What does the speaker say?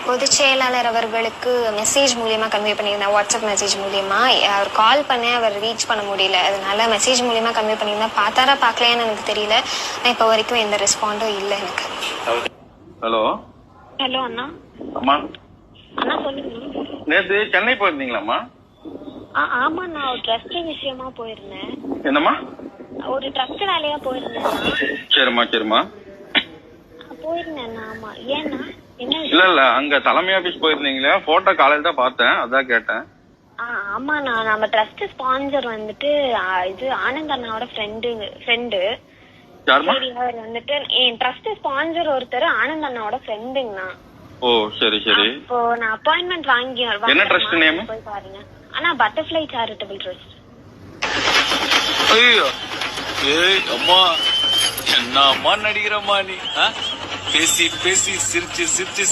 பொதுச் செயலாளர் அவர்களுக்கு மெசேஜ் மூலியமா கன்வே பண்ணியிருந்தேன். வாட்ஸ்அப் மெசேஜ் மூலியமா. அவர் கால் பண்ண அவர் ரீச் பண்ண முடியல. அதனால மெசேஜ் மூலியமா கன்வே பண்ணியிருந்தேன். பார்த்தாரா பார்க்கலையான்னு எனக்கு தெரியல. இப்போ வரைக்கும் எந்த ரெஸ்பாண்டும் இல்லை எனக்கு. ஹலோ ஹலோ அண்ணா. அம்மா அண்ணா சொல்லுங்க. நேத்து சென்னை போயிருந்தீங்களாம்மா? ஆமா, நான் ஒரு ட்ரஸ்ட் விஷயமா போயிருந்தேன். என்னம்மா? ஒரு ட்ரஸ்ட் வேலையா போயிருந்தேன். சரிம்மா போயிருந்தேன். ஆமா, ஏன்னா என்ன? இல்ல அங்க தலைமை ஆபீஸ் போயிருந்தீங்களா? போட்டோ காலையில தான் பார்த்தேன், அதான் கேட்டேன். ஆமா, நான் நம்ம ட்ரஸ்ட் ஸ்பான்சர் வந்துட்டு இது ஆனந்த் அண்ணாவோட ஃப்ரெண்டு. அவர் வந்துட்டு என் ட்ரஸ்ட் ஸ்பான்சர் ஒருத்தர் ஆனந்த் அண்ணாவோட ஃப்ரெண்டுங்கண்ணா. ஓ சரி. இப்போ நான் அப்பாயின்மெண்ட் வாங்கி என்ன ட்ரஸ்ட் நேம்? போய் பாருங்க. ஆனா பட்டர்ஃப்ளை சேரிட்டபிள் ட்ரஸ்ட். ஐயோ ஏய் அம்மா, என்ன அம்மா நடிக்கிறம்மா நீ? பேசி பேசி சிரிச்சு சிரிச்சு